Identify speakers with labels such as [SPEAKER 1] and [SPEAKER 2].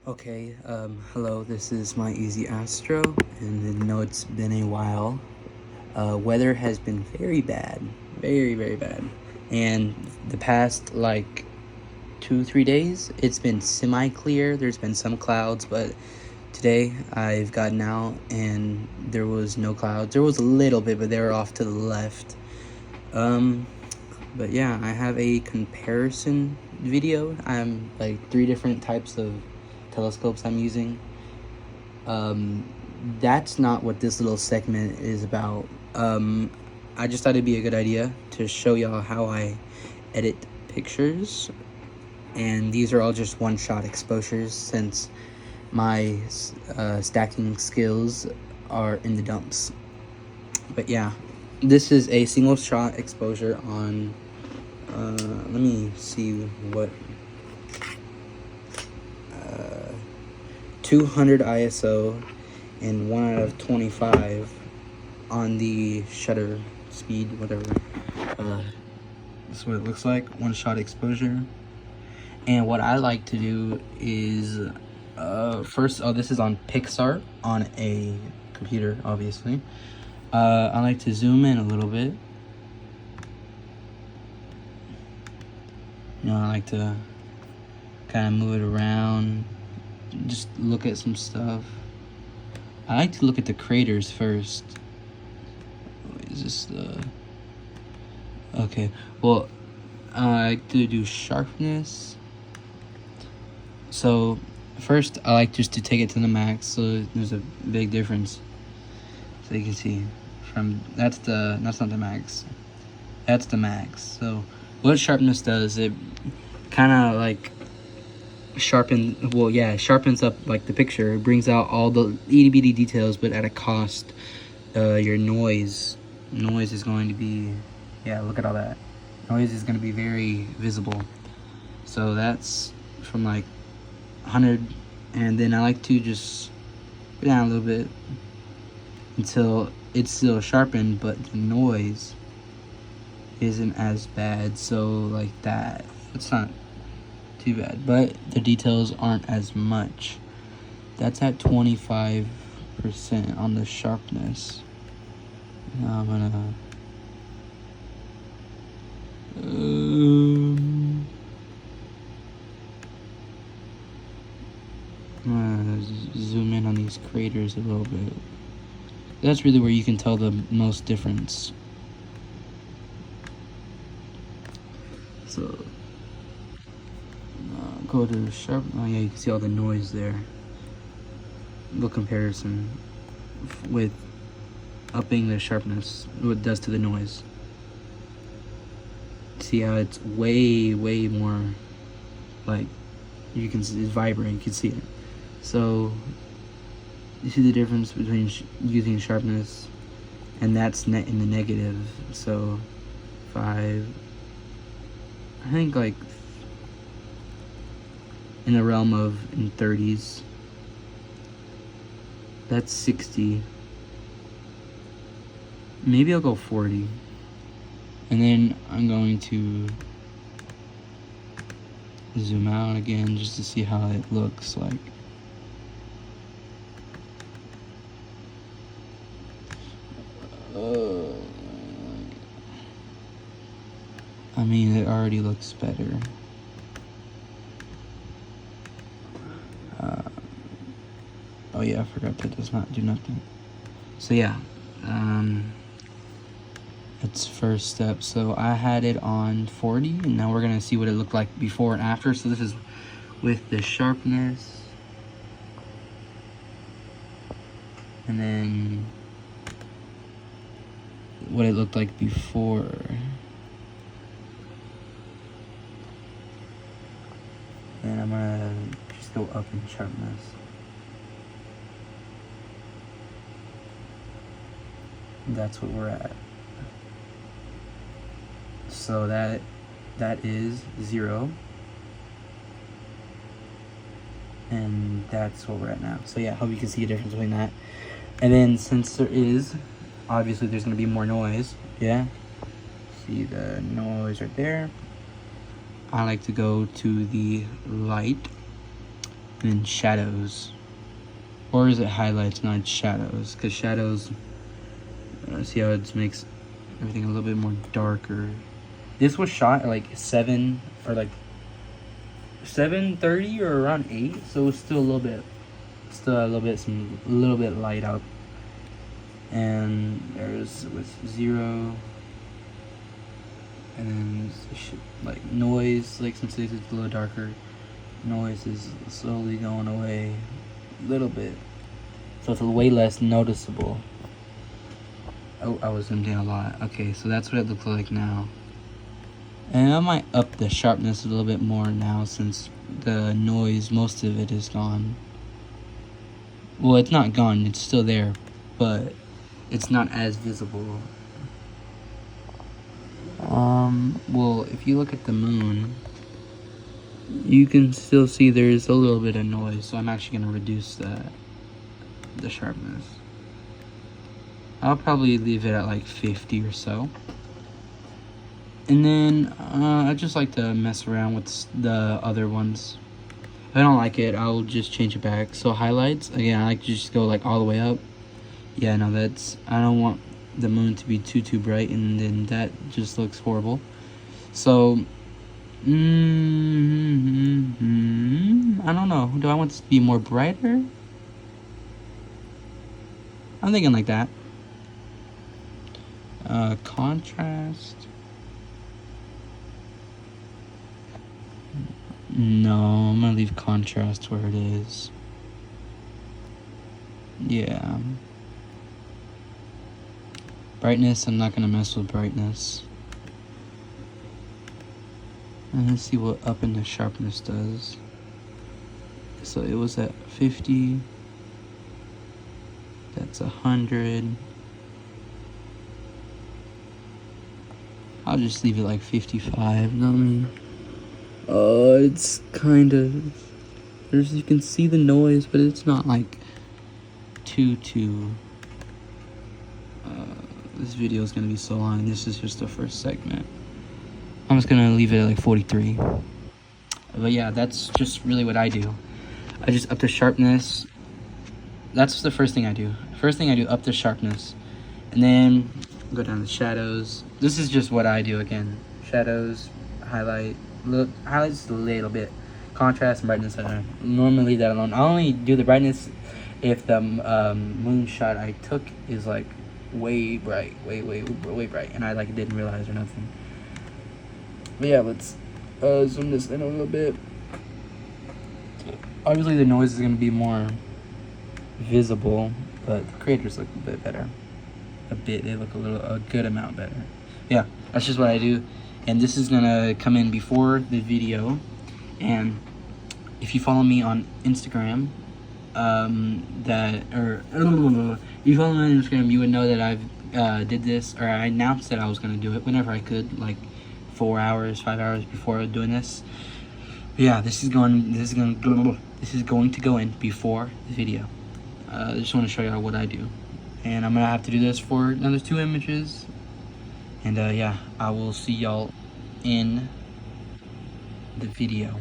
[SPEAKER 1] Okay, hello, this is my easy Astro, and I know it's been a while. Weather has been very bad, very bad. And the past, like, 2, 3 days, it's been semi-clear. There's been some clouds, but today I've gotten out and there was no clouds. There was a little bit, but they were off to the left. Um, but yeah, I have a comparison video. I'm like 3 different types of telescopes I'm using. That's not what this little segment is about. I just thought it'd be a good idea to show y'all how I edit pictures, and these are all just one-shot exposures since my stacking skills are in the dumps. But yeah, this is a single shot exposure on let me see what 200 ISO and 1 out of 25 on the shutter speed, whatever. This is what it looks like, one shot exposure. And what I like to do is first, this is on Pixar on a computer, obviously. I like to zoom in a little bit. I like to kind of move it around, just look at some stuff. I like to look at the craters first. Is this the... Okay, well, I like to do sharpness. So first I like just to take it to the max, so there's a big difference. So you can see from that's not the max, that's the max. So what sharpness does, it kind of like sharpens up like the picture. It brings out all the itty bitty details, but at a cost. Your noise is going to be, look at all that noise, is going to be very visible. So that's from like 100, and then I like to just go down a little bit until it's still sharpened, but the noise isn't as bad. So like that, it's not too bad, but the details aren't as much. That's at 25% on the sharpness. Now I'm gonna zoom in on these craters a little bit. That's really where you can tell the most difference. So go to sharp. Oh yeah, you can see all the noise there. The comparison with upping the sharpness, what it does to the noise. See how it's way more, like, you can see it's vibrant, you can see it. So you see the difference between using sharpness, and that's in the negative. So 5, I think, like in the realm of in 30s. That's 60. Maybe I'll go 40. And then I'm going to zoom out again just to see how it looks like. I mean, it already looks better. Oh yeah, I forgot that does not do nothing. So yeah, that's first step. So I had it on 40, and now we're gonna see what it looked like before and after. So this is with the sharpness, and then what it looked like before. And I'm gonna just go up in sharpness. That's what we're at. So that is 0, and that's what we're at now. So yeah, I hope you can see a difference between that. And then since there's going to be more noise, see the noise right there. I like to go to the light, and then shadows. Or is it highlights? No, it's shadows. Because shadows, see how it makes everything a little bit more darker. This was shot at like 7 or like 7:30 or around 8, so it's still a little bit light out. And there's with 0, and then like noise, like since it's a little darker, noise is slowly going away a little bit, so it's way less noticeable. Oh, I was zoomed in a lot. Okay, so that's what it looks like now. And I might up the sharpness a little bit more now since the noise, most of it is gone. Well, it's not gone, it's still there, but it's not as visible. Well, if you look at the moon, you can still see there's a little bit of noise, so I'm actually going to reduce the sharpness. I'll probably leave it at like 50 or so. And then I just like to mess around with the other ones. If I don't like it, I'll just change it back. So highlights, again, I like to just go like all the way up. Yeah, no, I don't want the moon to be too bright, and then that just looks horrible. So, I don't know. Do I want this to be more brighter? I'm thinking like that. Contrast. No, I'm gonna leave contrast where it is. Yeah. Brightness, I'm not gonna mess with brightness. And let's see what up in the sharpness does. So it was at 50. That's 100. I'll just leave it like 55. You know what I mean? It's kind of, you can see the noise, but it's not like too this video is gonna be so long. This is just the first segment. I'm just gonna leave it at like 43. But yeah, that's just really what I do. I just up the sharpness. That's the first thing I do. First thing I do, up the sharpness, and then go down to shadows. This is just what I do again. Shadows, highlight. Highlights a little bit, contrast and brightness. Normally leave that alone. I only do the brightness if the moon shot I took is like way bright, way bright, and I like didn't realize or nothing. But yeah, let's zoom this in a little bit. Obviously, the noise is gonna be more visible, but the creators look a bit better. They look a good amount better. Yeah, that's just what I do. And this is gonna come in before the video. And if you follow me on Instagram, if you follow me on Instagram, you would know that I've did this, or I announced that I was gonna do it whenever I could, like 4 hours, 5 hours before doing this. But yeah, this is going to go in before the video. I just want to show y'all what I do, and I'm gonna have to do this for another 2 images. And yeah, I will see y'all in the video.